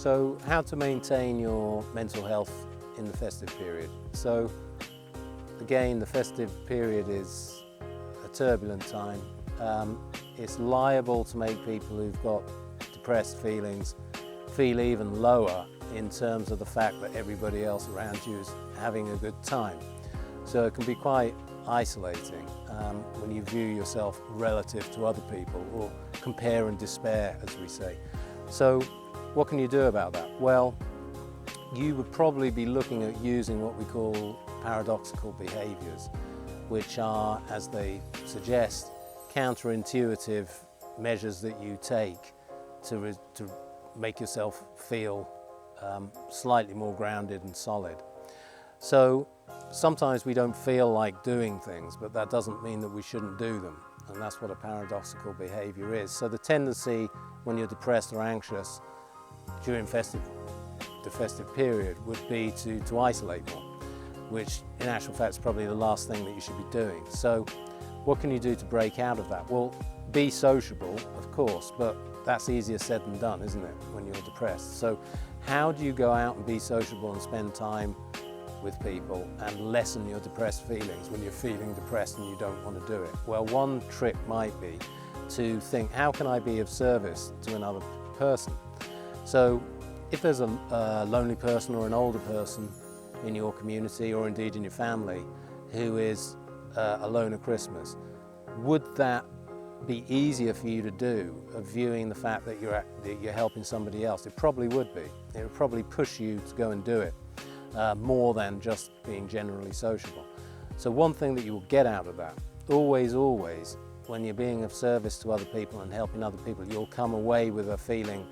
So how to maintain your mental health in the festive period. So again, the festive period is a turbulent time. It's liable to make people who've got depressed feelings feel even lower in terms of the fact that everybody else around you is having a good time. So it can be quite isolating when you view yourself relative to other people, or compare and despair, as we say. So what can you do about that? Well, you would probably be looking at using what we call paradoxical behaviours, which are, as they suggest, counterintuitive measures that you take to make yourself feel slightly more grounded and solid. So sometimes we don't feel like doing things, but that doesn't mean that we shouldn't do them, and that's what a paradoxical behaviour is. So the tendency when you're depressed or anxious during the festive period would be to isolate more, which in actual fact is probably the last thing that you should be doing. So what can you do to break out of that? Well, be sociable, of course, but that's easier said than done, isn't it, when you're depressed? So how do you go out and be sociable and spend time with people and lessen your depressed feelings when you're feeling depressed and you don't want to do it? Well, one trick might be to think, how can I be of service to another person? So if there's a lonely person or an older person in your community, or indeed in your family, who is alone at Christmas, would that be easier for you to do, of viewing the fact that you're helping somebody else? It probably would be. It would probably push you to go and do it more than just being generally sociable. So one thing that you will get out of that, always, when you're being of service to other people and helping other people, you'll come away with a feeling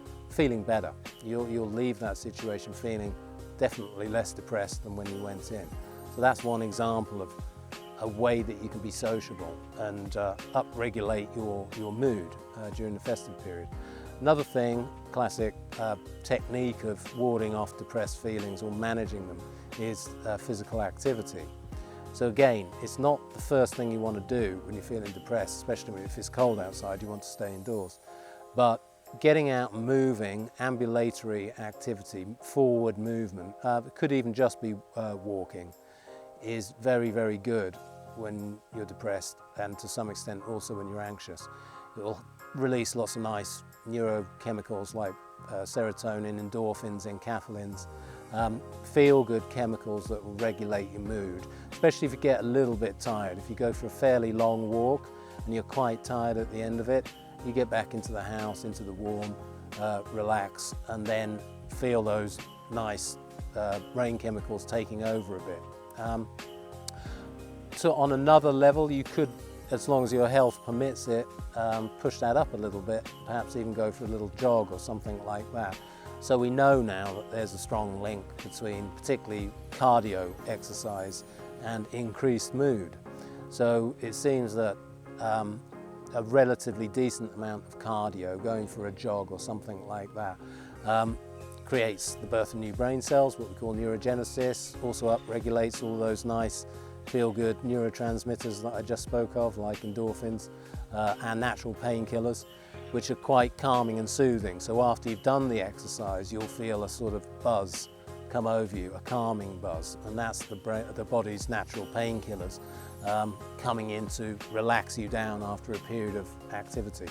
better. You'll leave that situation feeling definitely less depressed than when you went in. So that's one example of a way that you can be sociable and up-regulate your mood during the festive period. Another thing, classic technique of warding off depressed feelings or managing them, is physical activity. So again, it's not the first thing you want to do when you're feeling depressed, especially if it's cold outside, you want to stay indoors. But getting out and moving, ambulatory activity, forward movement, it could even just be walking, is very, very good when you're depressed, and to some extent also when you're anxious. It will release lots of nice neurochemicals like serotonin, endorphins, enkephalins, feel-good chemicals that will regulate your mood, especially if you get a little bit tired. If you go for a fairly long walk and you're quite tired at the end of it, you get back into the house, into the warm, relax, and then feel those nice brain chemicals taking over a bit. So on another level, you could, as long as your health permits it, push that up a little bit, perhaps even go for a little jog or something like that. So we know now that there's a strong link between particularly cardio exercise and increased mood. So it seems that a relatively decent amount of cardio, going for a jog or something like that, creates the birth of new brain cells, what we call neurogenesis, also up-regulates all those nice feel-good neurotransmitters that I just spoke of, like endorphins and natural painkillers, which are quite calming and soothing. So after you've done the exercise, you'll feel a sort of buzz come over you, a calming buzz, and that's the body's natural painkillers coming in to relax you down after a period of activity.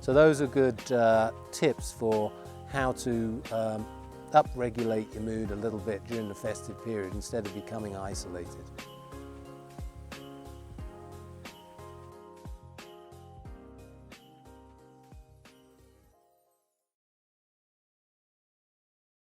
So those are good tips for how to up-regulate your mood a little bit during the festive period instead of becoming isolated.